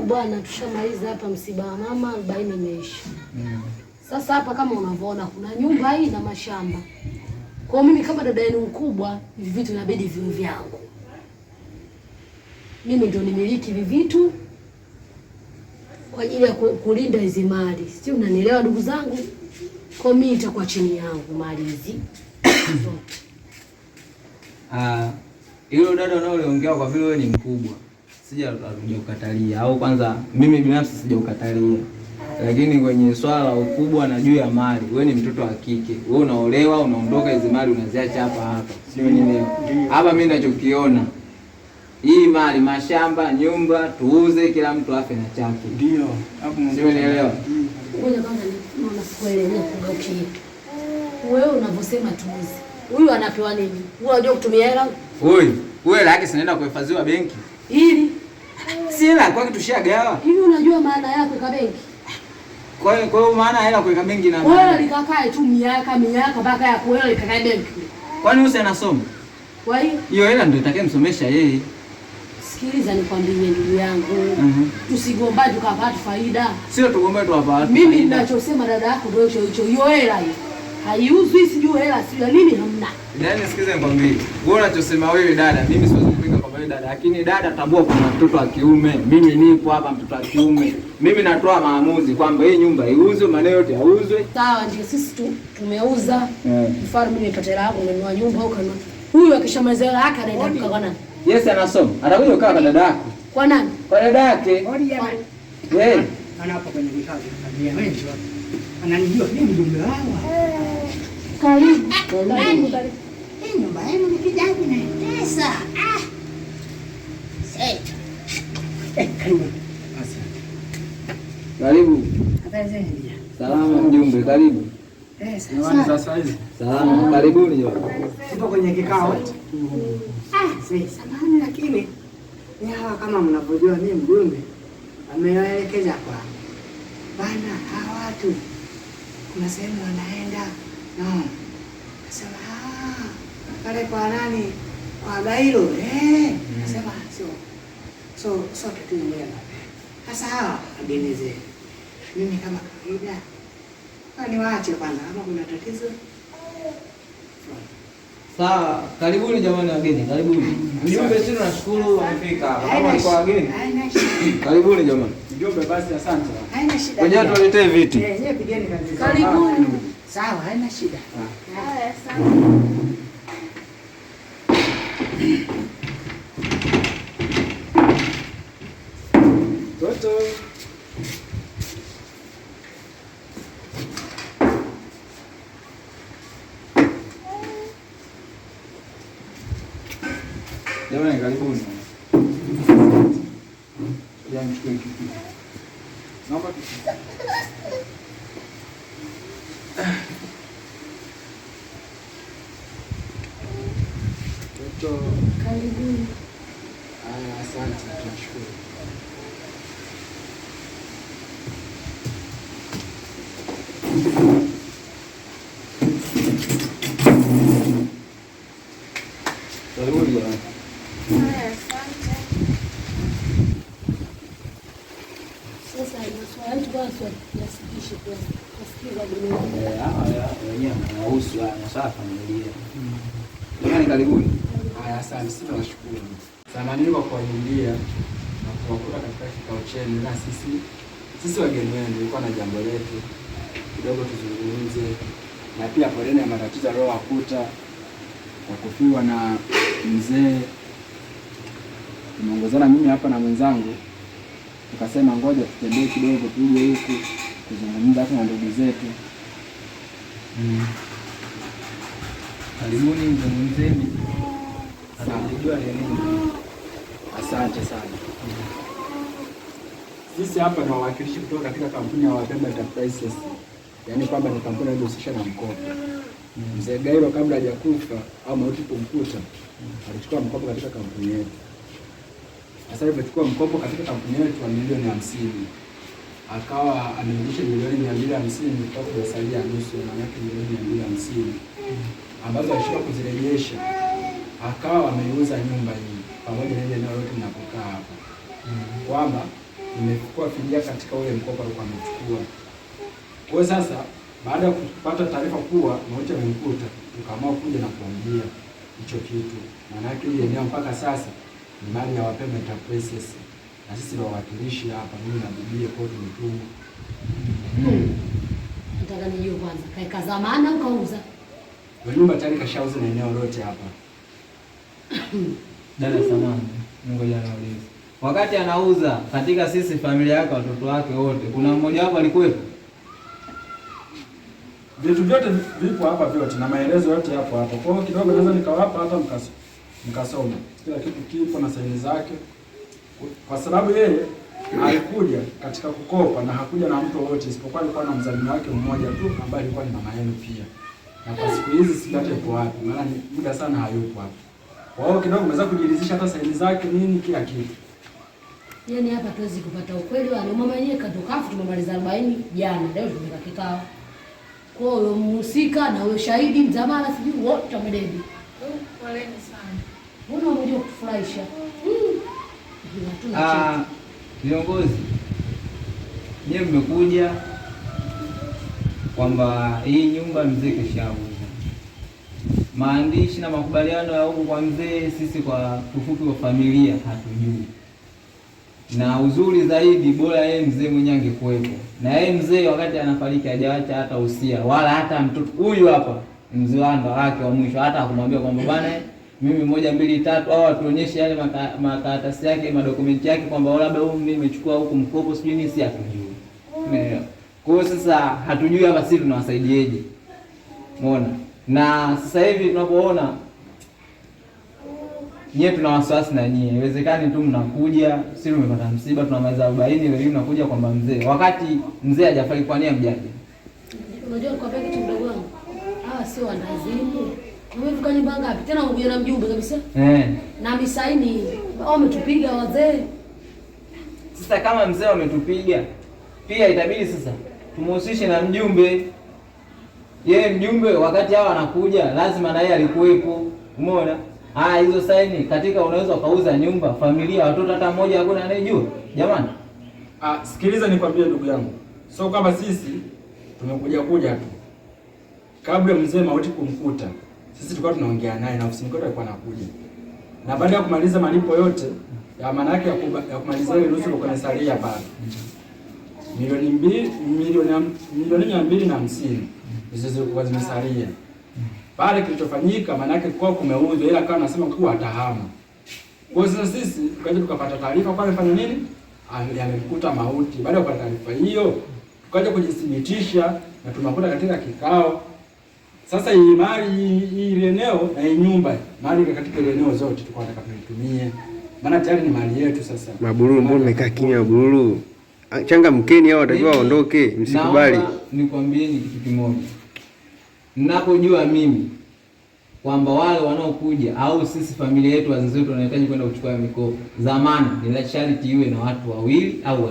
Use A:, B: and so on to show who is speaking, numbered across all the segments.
A: bwana, tushamaliza hapa msiba wa mama, 40 imeisha. Sasa hapa kama unavyoona kuna nyumba hii na mashamba. Kwa mimi kama dada yenu mkubwa, hivi vitu inabidi viwe vyangu. Mimi ndio nimiliki hivi vitu kwa ajili ya kulinda hizi mali. Si unanielewa ndugu zangu? Kwa mimi itakuwa chini yangu mali hizi zote.
B: Hilo dada unaoongea kwa vile wewe ni mkubwa, sijakukatalia, au kwanza mimi binafsi sijakukatalia. Lakini kwenye swala la ukubwa na juu ya mali, wewe ni mtoto wa kike. Wewe unaolewa, unaondoka, hizo mali unaziacha hapa. Sio nielewa. Hapa mimi ninachokiona, hii mali, mashamba, nyumba, tuuze, kila mtu afe na chake.
C: Ndio.
B: Hapo sio nielewa.
A: Ngoja kwanza naona sikuelewa kugeukia. Wewe unavyosema tuuze. Huyu anapewa nini? Huyu unajua kutumia hela?
B: Wewe laki sinaenda kuhifadhiwa benki.
A: Ili
B: si hela kwa kitu tushagawa.
A: Hivi unajua maana yake kwa benki?
B: Kwa hiyo maana hela kuweka benki na
A: wewe likakae tu miaka mpaka ya kuelewa likakae benki.
B: Kwani wewe unasoma?
A: Kwa
B: hiyo hela ndio itakayemsomesha yeye.
A: Sikiliza nikwambie ndugu yangu. Tusigombane tukapata faida.
B: Sio tugombane tukapata.
A: Mimi ninachosema dada yako ndio hicho. Hiyo hela hiyo haiuzwi, sijui hela sio nini hamna.
B: Yaani sikiza nikwambie. Wewe unachosema wewe dada, mimi siwezi kupinga kwa wewe dada, lakini dada tambua kuna mtoto wa kiume. Mimi nipo hapa mtoto wa kiume. Mimi natoa maamuzi kwamba hii nyumba iuzwe, maana yote yauzwe.
A: Sawa, ndio sisi tumeuza. Mfano mimi nipate hela yangu ninunua nyumba au kanunua. Huyu akishamaliza hela yake anaenda kukaa kwa nani?
B: Yes, anasoma. Atakuja kukaa kwa dada yako.
A: Kwa nani?
B: Kwa dada yake.
C: Ana hapo kwenye vikao vya familia wengi wapo. Ananijua mimi mjumbe wao.
A: Karibu.
C: Hii nyumba yenu ni kijani na pesa. Karibu.
B: Karibu.
C: Habari zenu ndio.
B: Salama mjumbe, karibu.
C: Sasa hizi.
B: Salama, karibuni jamani.
C: Tupo kwenye kikao. Samahani lakini hawa kama mnavyojua mimi mjumbe amewaelekeza kwa bana hawa watu kuna sehemu wanaenda nasema pale kwa nani kwa Gairo nasema so kitu mbaya sasa hawa ageneze mimi kama kawaida kwani waache kwanza kama kuna tatizo.
B: Sawa, karibuni jamani wageni, karibuni. Mjumbe sisi tunashukuru wamefika hapa. Kama ni kwa wageni. Karibuni jamani.
C: Mjumbe basi asante. Haina shida.
B: Ngoja tuletee viti.
C: Yeye pigeni kabisa.
A: Karibuni.
C: Sawa, haina shida.
A: Haya, asante.
C: Toto.
B: Jamani karibuni. Jamani chukue kitu. Naomba
C: Toto.
A: Karibuni.
C: Asante, tunashukuru.
B: karibuni jamani.
A: Sasa swali tu basi tusikishi kwa kusikiza dunia.
B: Wenyewe wanahusu masuala ya familia. Jamani karibuni.
C: Haya, asante, sisi tunashukuru. Samahani kwa kuwaingilia na kuwakuta katika kikao chenu, na sisi wageni wenu tulikuwa na jambo letu kidogo tuzungumze, na pia poleni ya matatizo aliyowakuta ya kufiwa na mzee. Tumeongozana mimi hapa na mwenzangu, tukasema ngoja tutembee kidogo tuje huku kuzungumza hata na ndugu zetu.
B: Karibuni mzungumzeni. Atajua nini.
C: Asante sana. Sisi hapa ni wawakilishi kutoka katika kampuni ya Wapemba Enterprises. Yaani kwamba ni kampuni inayohusisha na mkopo. Mzee Gairo kabla hajakufa au mauti kumkuta, alichukua mkopo katika kampuni yetu. Sasa alipochukua mkopo katika kampuni yetu wa milioni 50. Akawa amerudisha milioni 250 kutoka kusalia nusu na yake milioni 250. Ambazo alishika kuzirejesha. Akawa ameuza nyumba hii pamoja na ile eneo lote linapokaa hapa. Kwamba imechukua fidia katika ule mkopo alikuwa amechukua. Kwa hiyo sasa baada ya kupata taarifa kuwa mauti yamemkuta, tukaamua kuja na kuambia hicho kitu. Maana yake ile eneo mpaka sasa ni mali ya Wapemba Enterprises. Na sisi ndio wawakilishi hapa, mimi na bibi kwa tumetumwa.
A: Nataka nijue kwanza, kaeka zamana au kauza?
C: Kwa nyumba tayari kashauza na eneo lote hapa.
B: Dada samani, ngoja naulize. Wakati anauza katika sisi familia yake watoto wake wote, kuna mmoja wapo alikuwepo?
C: Vitu vyote vipo hapa vyote na maelezo yote yapo hapa. Kwa hiyo kidogo naweza nikawapa hata mkasoma. Kila kitu kipo na saini zake. Kwa sababu yeye alikuja katika kukopa na hakuja na mtu wote isipokuwa alikuwa na mzalimi wake mmoja tu ambaye alikuwa ni mama yenu pia. Na kwa siku hizi sijate kwa wapi, maana ni muda sana hayupo hapa. Kwa hiyo kidogo unaweza kujiridhisha hata saini zake nini kila kitu.
A: Yaani hapa tuwezi kupata ukweli wa mama yenyewe katokafu tumemaliza 40 jana. Leo tumeka kikao. Kwa hiyo mhusika na huyo shahidi mzamara sijui wote wamededi.
D: Poleni sana.
A: Mbona umejua kufurahisha?
B: Viongozi, nyie mmekuja kwamba hii nyumba mzee keshauza. Maandishi na makubaliano ya huko kwa mzee, sisi kwa ufupi wa familia hatujui. Na uzuri zaidi bora yeye mzee mwenyewe angekuwepo. Na yeye mzee wakati anafariki hajaacha hata usia wala hata mtoto. Huyu hapa mzee wake wa mwisho hata akumwambia kwamba bwana mimi 1 2 3 au atuonyeshe yale makaratasi yake, madokumenti yake kwamba labda mimi nimechukua huko mkopo sijui nini, si hatujui. Umeelewa? Kwa hiyo sasa hatujui hapa sisi tunawasaidieje. Umeona? Na sasa hivi tunapoona nyie tuna wasiwasi na nyie. Inawezekani tu mnakuja, sisi tumepata msiba tunamaliza 40 leo mnakuja kwamba mzee. Wakati mzee hajafariki kwa nini mjaje?
A: Unajua kwa peke tu mdogo wangu. Hawa sio wandazimu. Umefika nyumba ngapi? Tena unakuja na mjumbe kabisa? Na misaini wametupiga wazee.
B: Sasa kama mzee wametupiga, pia itabidi sasa tumhusishe na mjumbe. Yeye mjumbe wakati hao anakuja lazima na yeye alikuwepo. Umeona? Hizo saini katika unaweza ukauza nyumba, familia, watoto hata mmoja hakuna anayejua. Jamani.
C: Sikiliza nikwambie ndugu yangu. So kama sisi tumekuja tu. Kabla mzee mauti kumkuta, sisi tulikuwa tunaongea naye na ofisini kwetu alikuwa anakuja. Na baada ya kumaliza malipo yote, ya maana yake ya kumaliza ile nusu kwa salia pale. Milioni 250 hizo zilikuwa zimesalia. Pale kilichofanyika maana yake kwa kumeuzwa, ila kama anasema kuwa atahama. Kwa hiyo sasa sisi tukaje tukapata taarifa kwa amefanya nini? Amekuta mauti. Baada ya kupata taarifa hiyo, tukaja kujithibitisha na tunakuta katika kikao. Sasa hii mali hii eneo na hii nyumba, mali katika ile eneo zote tulikuwa tunataka tuitumie. Maana tayari ni mali yetu sasa.
E: Mabururu, mbona umekaa kimya Mabururu? Changamkeni hao watakiwa waondoke, msikubali.
B: Nikwambieni kitu kimoja. Ninapojua mimi kwamba wale wanaokuja au sisi familia yetu wazazi wetu wanahitaji kwenda kuchukua mikopo, zamana ni sharti iwe na watu 2 au 3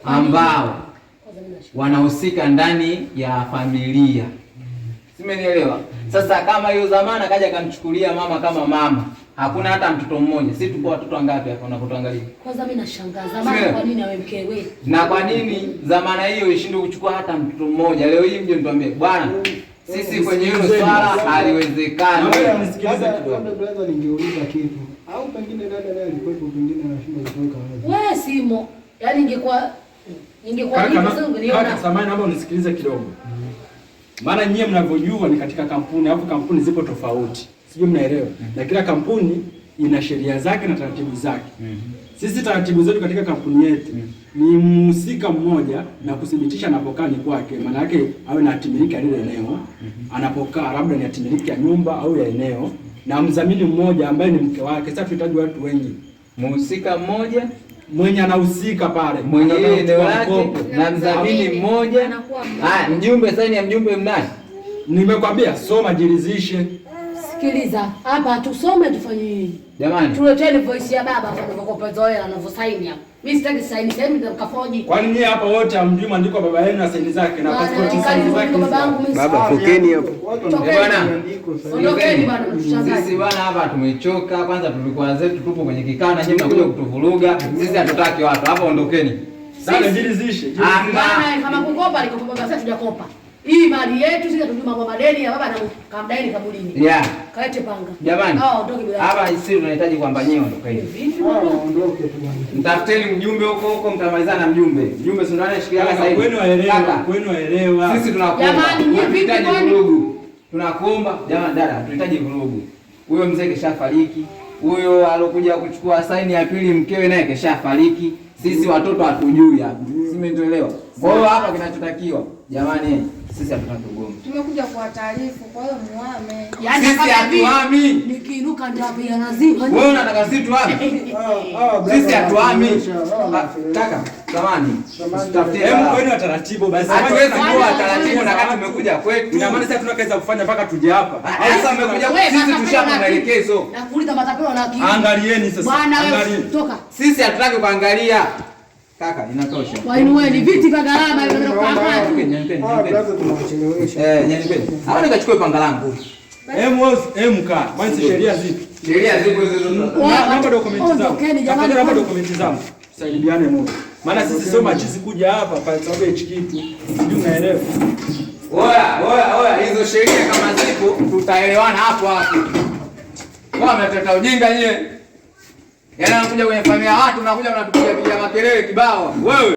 B: ambao wanahusika ndani ya familia. Simenielewa? Sasa kama hiyo zamana kaja kamchukulia mama kama mama, hakuna hata mtoto mmoja. Sisi tupo watoto wangapi hapa unapotuangalia?
A: Kwanza mimi nashangaa zamana kwa nini awe mkewe?
B: Na kwa nini zamana hiyo ishindwe kuchukua hata mtoto mmoja? Leo hii mje mtuambie, bwana sisi kwenye hilo swala haliwezekani.
C: Wewe unisikilize kidogo.
F: Labda brother ningeuliza kitu. Au pengine dada naye alikuwa pengine anashindwa kuweka wazi.
A: Wewe simo. Yaani ingekuwa hivyo sasa ungeniona.
C: Kaka samahani, naomba unisikilize kidogo. Maana nyie mnavyojua ni katika kampuni, hapo kampuni zipo tofauti. Sijui mnaelewa. Na kila kampuni ina sheria zake na taratibu zake. Sisi taratibu zetu katika kampuni yetu ni mhusika mmoja na kudhibitisha anapokaa ni kwake. Maana yake awe na hatimiliki ya lile eneo. Anapokaa labda ni hatimiliki ya nyumba au ya eneo, na mdhamini mmoja ambaye ni mke wake. Sasa tunahitaji watu wengi.
B: Mhusika mmoja
C: mwenye anahusika pale,
B: mwenye eneo lake na mdhamini mmoja. Mjumbe, saini ya mjumbe mnani?
C: Nimekwambia soma jiridhishe.
A: Sikiliza, hapa tusome tufanye nini?
B: Jamani.
A: Tuleteni voice ya baba hapo anapokopa zoea anavyosaini hapo. Mimi sitaki saini, sasa hivi nitakafoji.
C: Kwani nyie hapa wote hamjui maandiko baba yenu na saini zake na passport saini zake?
E: Baba pokeni hapo.
B: Bwana.
A: Ondokeni bwana mtushangaze.
B: Sisi bwana hapa tumechoka. Kwanza tulikuwa zetu tupo kwenye kikao na nyinyi mnakuja kutuvuruga. Sisi hatutaki watu. Hapa ondokeni.
C: Sasa jilizishe.
A: Bwana kama kukopa alikopa sasa tujakopa. Hii mali yetu sisi tunajua mambo madeni ya baba na kamdaini kabulini.
B: Yeah.
A: Kalete panga.
B: Jamani.
A: Ondoke bila.
B: Hapa sisi tunahitaji kwamba nyinyi ondokeni.
F: Ondoke tu bwana.
B: Mtafuteni mjumbe huko mtamalizana na mjumbe. Mjumbe si ndio anashikilia sasa hivi.
C: Kwenu waelewa.
B: Sisi tunakuomba.
A: Jamani, nyinyi vipi kwani?
B: Vurugu. Tunakuomba. Jamani dada, tunahitaji vurugu. Huyo mzee keshafariki. Huyo alokuja kuchukua saini ya pili mkewe naye keshafariki. Sisi watoto hatujui hapa. Simetuelewa. Kwa hiyo hapa kinachotakiwa, jamani, sisi hatutaki ugomvi.
D: Tumekuja kwa taarifa, kwa hiyo muame.
A: Yaani
B: Sisi hatuami.
A: Nikiinuka ndio hapo lazima.
B: Wewe unataka sisi tuame? Sisi hatuami. Kaka, samani. Tutafutie.
C: Hebu kwenu taratibu basi.
B: Hatuwezi kuwa taratibu na kama tumekuja kwetu.
C: Ina maana sasa tunaweza kufanya mpaka tuje hapa.
B: Sasa umekuja sisi tushapa maelekezo.
A: Nakuuliza matapelo na akili.
C: Angalieni sasa.
A: Bwana wewe toka.
B: Sisi hatutaki kuangalia. Kaka, inatosha.
A: Wainueni viti vya gharama hivyo ndio kama.
F: Brother tunawachelewesha.
B: Nyanyipeni. Hapo nikachukue panga langu.
C: Mkaa. Kwani sheria zipi?
B: Sheria zipo hizo.
C: Naomba dokumenti zangu. Jamani, naomba dokumenti zangu. Saidiane moja. Maana sisi sio machizi kuja hapa kwa sababu ya kitu. Sijui unaelewa.
B: Oya, hizo sheria kama zipo tutaelewana hapo hapo. Wao mnataka ujinga nyie. Yaani anakuja kwenye familia ya watu mnakuja mnatupiga makelele kibao. Wewe